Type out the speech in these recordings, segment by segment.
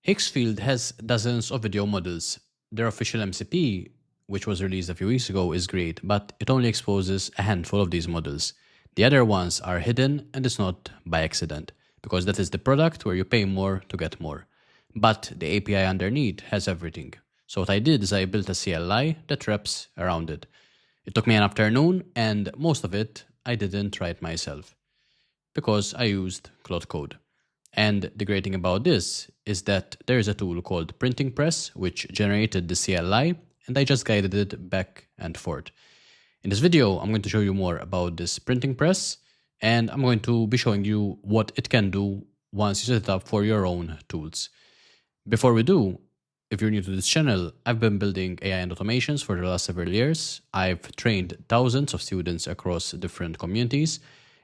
Higgsfield has dozens of video models. Their official MCP, which was released a few weeks ago, is great, but it only exposes a handful of these models. The other ones are hidden, and it's not by accident, because that is the product where you pay more to get more. But the API underneath has everything. So what I did is I built a CLI that wraps around it. It took me an afternoon, and most of it I didn't write myself, because I used Claude Code. And the great thing about this is that there is a tool called Printing Press, which generated the CLI, and I just guided it back and forth. In this video, I'm going to show you more about this printing press, and I'm going to be showing you what it can do once you set it up for your own tools. Before we do, if you're new to this channel, I've been building AI and automations for the last several years. I've trained thousands of students across different communities,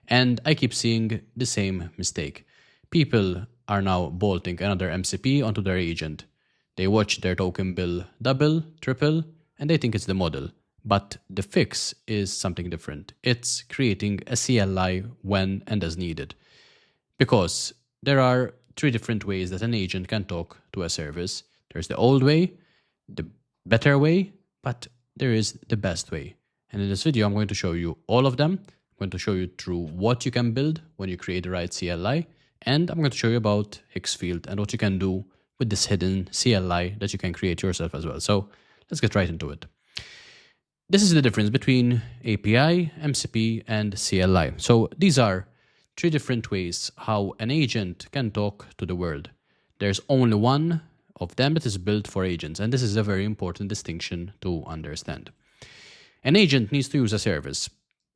and I keep seeing the same mistake. People are now bolting another MCP onto their agent. They watch their token bill double, triple, and they think it's the model. But the fix is something different. It's creating a CLI when and as needed. Because there are three different ways that an agent can talk to a service. There's the old way, the better way, but there is the best way. And in this video, I'm going to show you all of them. I'm going to show you through what you can build when you create the right CLI. And I'm going to show you about Higgsfield and what you can do with this hidden CLI that you can create yourself as well. So let's get right into it. This is the difference between API, MCP, and CLI. So these are three different ways how an agent can talk to the world. There's only one of them that is built for agents, and this is a very important distinction to understand. An agent needs to use a service.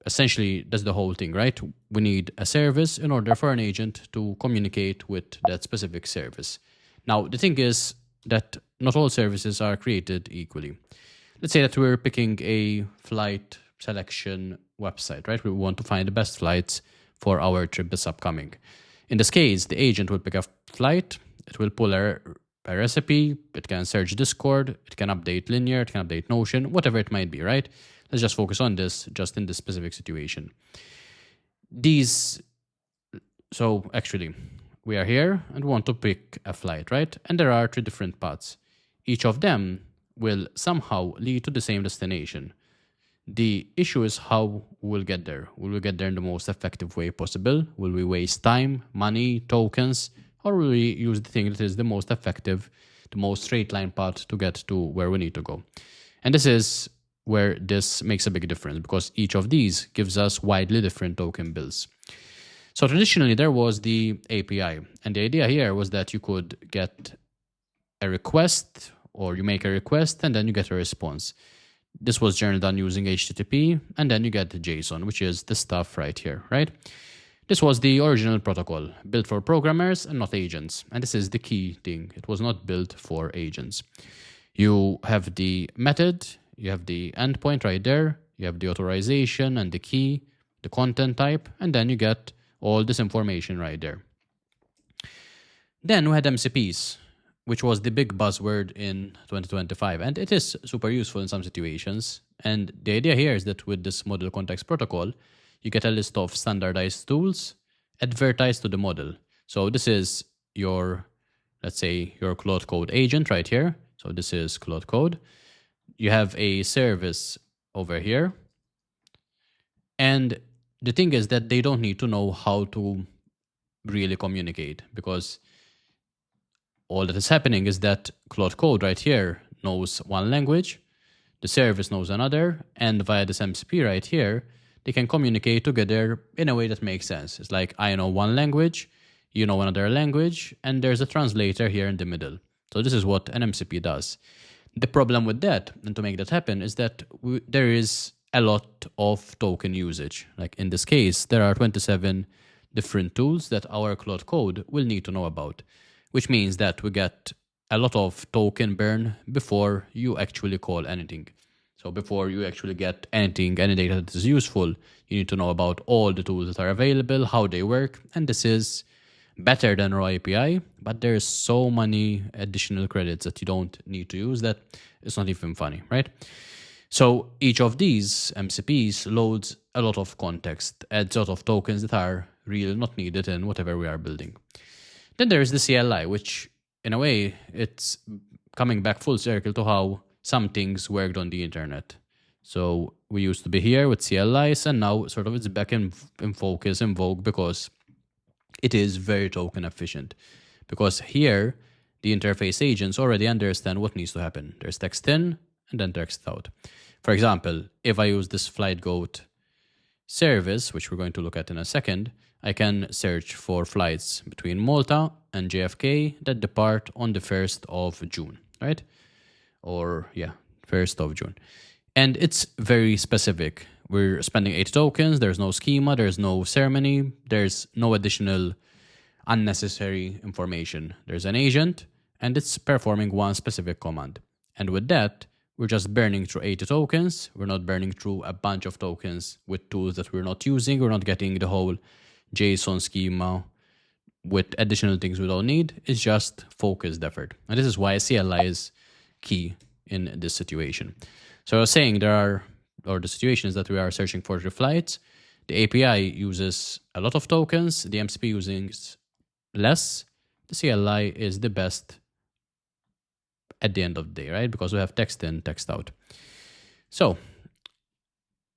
Essentially, that's the whole thing, right? We need a service in order for an agent to communicate with that specific service. Now, the thing is that not all services are created equally. Let's say that we're picking a flight selection website, right? We want to find the best flights for our trip that's upcoming. In this case, the agent will pick a flight, it will pull a recipe, it can search Discord, it can update Linear, it can update Notion, whatever it might be, right? Let's just focus on this just in this specific situation. So actually, we are here and we want to pick a flight, right? And there are three different paths. Each of them will somehow lead to the same destination. The issue is how we'll get there. Will we get there in the most effective way possible? Will we waste time, money, tokens, or will we use the thing that is the most effective, the most straight line path to get to where we need to go? And this is where this makes a big difference, because each of these gives us widely different token bills. So traditionally there was the API, and the idea here was that you could get a request, or you make a request and then you get a response. This was generally done using HTTP, and then you get the JSON, which is the stuff right here, right? This was the original protocol, built for programmers and not agents. And this is the key thing. It was not built for agents. You have the method, you have the endpoint right there, you have the authorization and the key, the content type, and then you get all this information right there. Then we had MCPs, which was the big buzzword in 2025. And it is super useful in some situations. And the idea here is that with this model context protocol, you get a list of standardized tools advertised to the model. So this is your, let's say, your Claude Code agent right here. So this is Claude Code. You have a service over here. And the thing is that they don't need to know how to really communicate, because all that is happening is that Claude Code right here knows one language, the service knows another, and via this MCP right here, they can communicate together in a way that makes sense. It's like, I know one language, you know another language, and there's a translator here in the middle. So this is what an MCP does. The problem with that, and to make that happen, is that there is a lot of token usage. Like in this case, there are 27 different tools that our Claude Code will need to know about, which means that we get a lot of token burn before you actually call anything. So before you actually get anything, any data that is useful, you need to know about all the tools that are available, how they work, and this is better than raw API, but there's so many additional credits that you don't need to use that it's not even funny, right? So each of these MCPs loads a lot of context, adds a lot of tokens that are really not needed in whatever we are building. Then there is the CLI, which in a way, it's coming back full circle to how some things worked on the internet. So we used to be here with CLIs, and now sort of it's back in focus, in vogue, because it is very token efficient. Because here, the interface agents already understand what needs to happen. There's text in and then text out. For example, if I use this flight goat service, which we're going to look at in a second, I can search for flights between Malta and JFK that depart on the 1st of June, right? Or, yeah, 1st of June. And it's very specific. We're spending 80 tokens. There's no schema. There's no ceremony. There's no additional unnecessary information. There's an agent, and it's performing one specific command. And with that, we're just burning through 80 tokens. We're not burning through a bunch of tokens with tools that we're not using. We're not getting the whole JSON schema with additional things we don't need. It's just focused effort. And this is why CLI is key in this situation. So I was saying the situation is that we are searching for the flights. The API uses a lot of tokens. The MCP uses less. The CLI is the best at the end of the day, right? Because we have text in, text out. So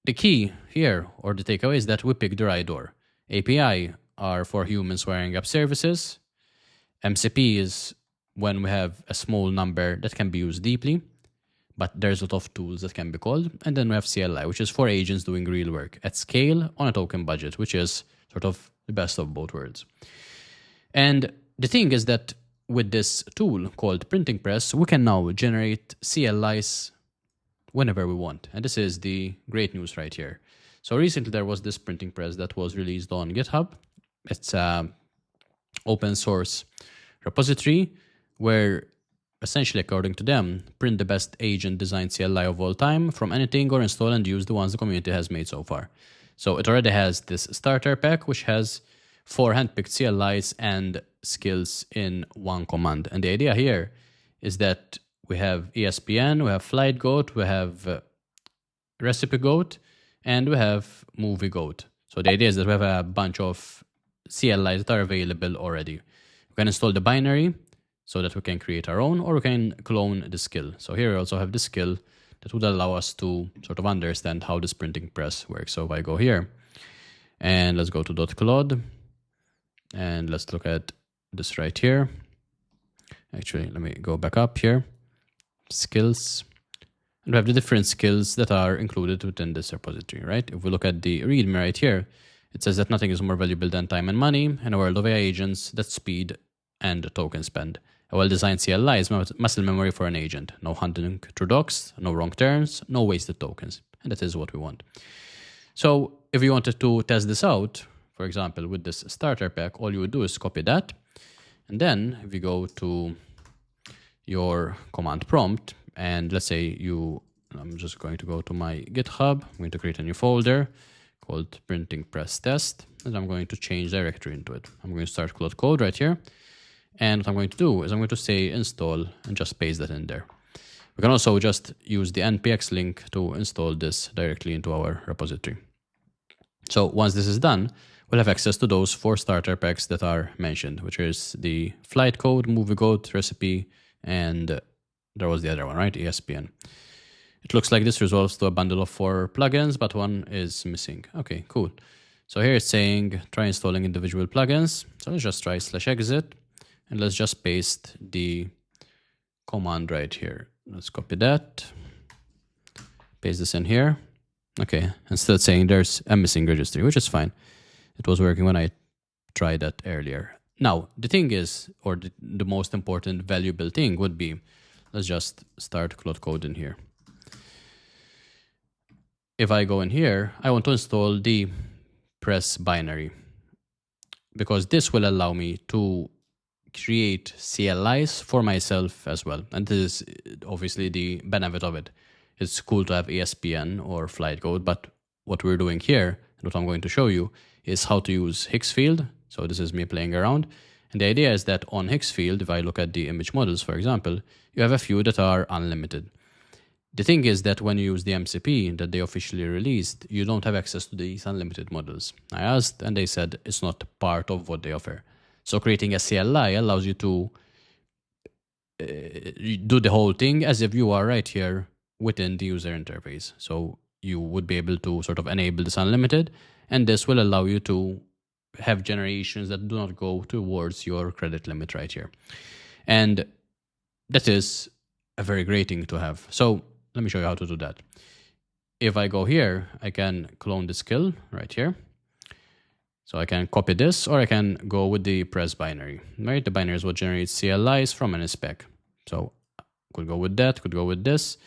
the key here, or the takeaway, is that we pick the right door. API are for humans wiring up services. MCP is when we have a small number that can be used deeply, but there's a lot of tools that can be called. And then we have CLI, which is for agents doing real work at scale on a token budget, which is sort of the best of both worlds. And the thing is that with this tool called Printing Press, we can now generate CLIs whenever we want. And this is the great news right here. So recently there was this Printing Press that was released on GitHub. It's an open source repository where essentially, according to them, print the best agent designed CLI of all time from anything, or install and use the ones the community has made so far. So it already has this starter pack, which has 4 handpicked CLIs and skills in one command. And the idea here is that we have ESPN, we have flight goat, we have recipe goat, and we have movie goat. So the idea is that we have a bunch of CLIs that are available already. We can install the binary so that we can create our own, or we can clone the skill. So here we also have the skill that would allow us to sort of understand how this printing press works. So if I go here and let's go to .claude and let's look at this right here. Actually, let me go back up here. Skills. And we have the different skills that are included within this repository, right? If we look at the README right here, it says that nothing is more valuable than time and money. In a world of AI agents, that's speed and token spend. A well-designed CLI is muscle memory for an agent. No hunting through docs, no wrong turns, no wasted tokens. And that is what we want. So if you wanted to test this out, for example, with this starter pack, all you would do is copy that. And then if you go to your command prompt, and let's say I'm just going to go to my GitHub. I'm going to create a new folder called Printing Press Test, and I'm going to change directory into it. I'm going to start Claude Code right here. And what I'm going to do is I'm going to say install and just paste that in there. We can also just use the npx link to install this directly into our repository. So once this is done, we'll have access to those 4 starter packs that are mentioned, which is the flight code, movie code, recipe, and there was the other one, right? ESPN. It looks like this resolves to a bundle of 4 plugins, but one is missing. Okay, cool. So here it's saying try installing individual plugins. So let's just try /exit. And let's just paste the command right here. Let's copy that. Paste this in here. Okay, and still saying there's a missing registry, which is fine. It was working when I tried that earlier. Now, the thing is, or the most important valuable thing would be, let's just start Claude Code in here. If I go in here, I want to install the press binary, because this will allow me to create CLIs for myself as well. And this is obviously the benefit of it. It's cool to have ESPN or flight code, but what we're doing here, and what I'm going to show you, is how to use Higgsfield. So this is me playing around. And the idea is that on Higgsfield, if I look at the image models, for example, you have a few that are unlimited. The thing is that when you use the MCP that they officially released, you don't have access to these unlimited models. I asked, and they said it's not part of what they offer. So creating a CLI allows you to do the whole thing as if you are right here within the user interface. So you would be able to sort of enable this unlimited, and this will allow you to have generations that do not go towards your credit limit right here. And that is a very great thing to have. So let me show you how to do that. If I go here, I can clone the skill right here. So I can copy this, or I can go with the press binary, right? The binary is what generates CLIs from an spec. So could go with that, could go with this,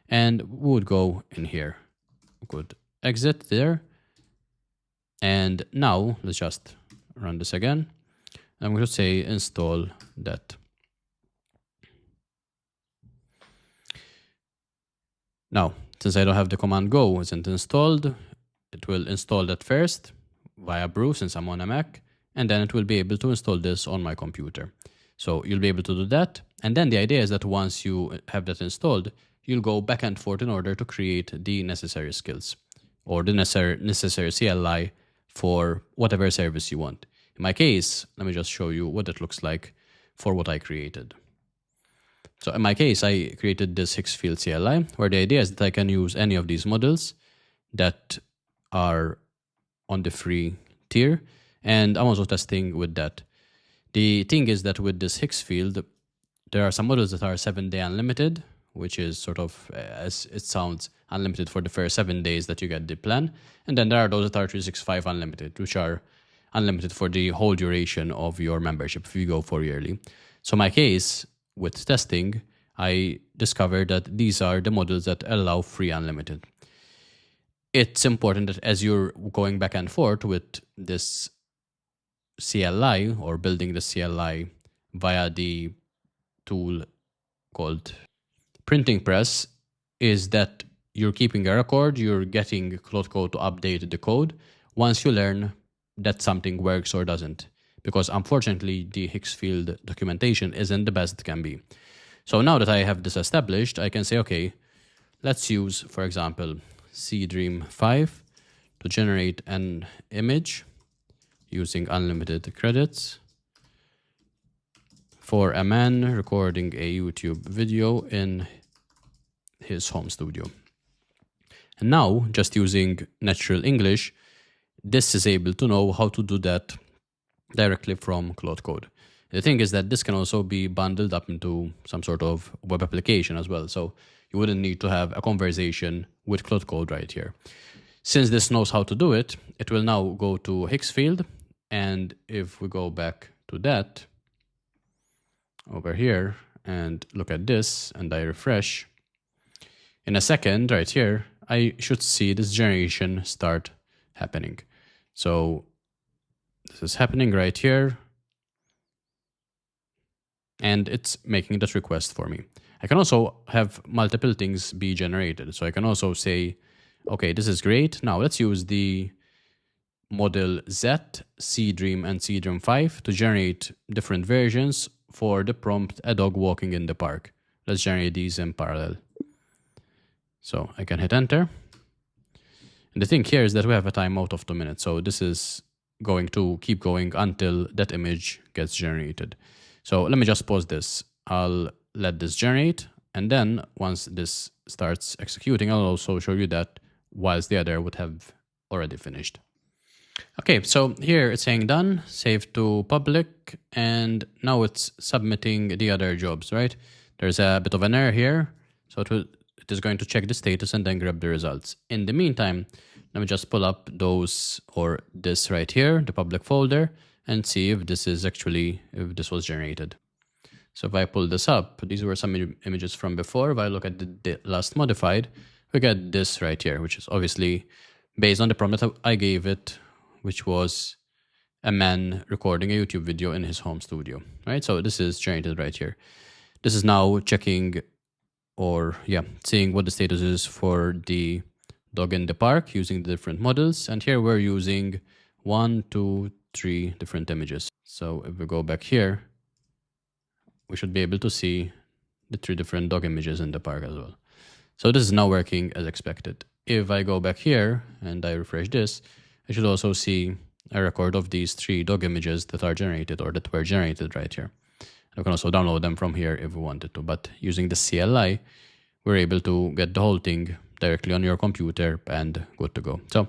and we would go in here. We could exit there. And now let's just run this again. I'm going to say install that. Now, since I don't have the command go isn't installed, it will install that first via brew since I'm on a Mac, and then it will be able to install this on my computer. So you'll be able to do that. And then the idea is that once you have that installed, you'll go back and forth in order to create the necessary skills or the necessary CLI for whatever service you want. In my case, let me just show you what it looks like for what I created. So in my case, I created this Higgsfield CLI, where the idea is that I can use any of these models that are on the free tier, and I'm also testing with that. The thing is that with this Higgsfield, there are some models that are 7-day unlimited, which is sort of, as it sounds, unlimited for the first 7 days that you get the plan. And then there are those that are 365 unlimited, which are unlimited for the whole duration of your membership if you go for yearly. So in my case, with testing, I discovered that these are the models that allow free unlimited. It's important that as you're going back and forth with this CLI or building the CLI via the tool called Printing Press, is that you're keeping a record, you're getting Claude Code to update the code once you learn that something works or doesn't. Because unfortunately, the Higgsfield documentation isn't the best it can be. So now that I have this established, I can say, okay, let's use, for example, Seedream 5 to generate an image using unlimited credits for a man recording a YouTube video in his home studio. And now, just using natural English, this is able to know how to do that directly from Claude Code. The thing is that this can also be bundled up into some sort of web application as well. So you wouldn't need to have a conversation with Claude Code right here. Since this knows how to do it, it will now go to Higgsfield. And if we go back to that over here and look at this and I refresh, in a second right here, I should see this generation start happening. So this is happening right here. And it's making that request for me. I can also have multiple things be generated. So I can also say, okay, this is great. Now let's use the model Z, Seedream and Seedream 5 to generate different versions for the prompt, a dog walking in the park. Let's generate these in parallel. So I can hit enter. And the thing here is that we have a timeout of 2 minutes. So this is going to keep going until that image gets generated. So let me just pause this. I'll let this generate. And then once this starts executing, I'll also show you that whilst the other would have already finished. Okay, so here it's saying done, save to public, and now it's submitting the other jobs, right? There's a bit of an error here. So it is going to check the status and then grab the results. In the meantime, let me just pull up those or this right here, the public folder, and see if this is actually, if this was generated. So if I pull this up, these were some images from before. If I look at the last modified, we get this right here, which is obviously based on the prompt that I gave it, which was a man recording a YouTube video in his home studio, right? So this is generated right here. This is now checking or seeing what the status is for the dog in the park using the different models. And here we're using 1, 2, 3 different images. So if we go back here, we should be able to see the 3 different dog images in the park as well. So this is now working as expected. If I go back here and I refresh this, I should also see a record of these 3 dog images that are generated or that were generated right here. And We can also download them from here if we wanted to, but using the CLI, we're able to get the whole thing directly on your computer and good to go. So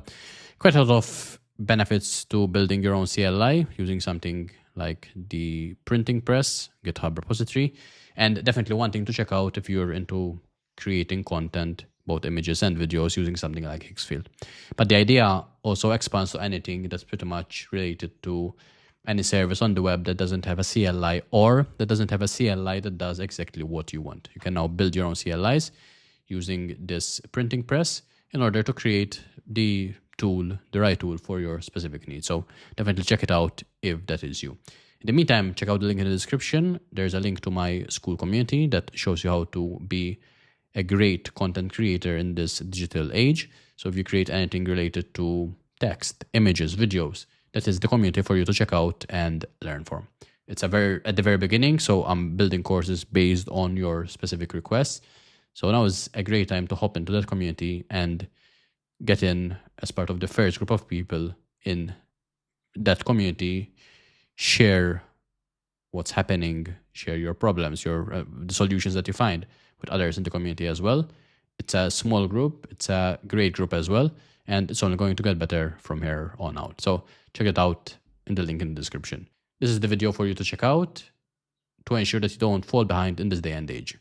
quite a lot of benefits to building your own CLI using something like the Printing Press GitHub repository, and definitely wanting to check out if you're into creating content, both images and videos, using something like Higgsfield. But the idea also expands to anything that's pretty much related to any service on the web that doesn't have a CLI, or that doesn't have a CLI that does exactly what you want. You can now build your own CLIs using this printing press in order to create the right tool for your specific needs. So definitely check it out if that is you. In the meantime, check out the link in the description. There's a link to my school community that shows you how to be a great content creator in this digital age. So if you create anything related to text, images, videos, that is the community for you to check out and learn from. It's at the very beginning, so I'm building courses based on your specific requests. So now is a great time to hop into that community and get in as part of the first group of people in that community. Share what's happening, share your problems, the solutions that you find with others in the community as well. It's a small group, it's a great group as well, and it's only going to get better from here on out. So check it out in the link in the description. This is the video for you to check out to ensure that you don't fall behind in this day and age.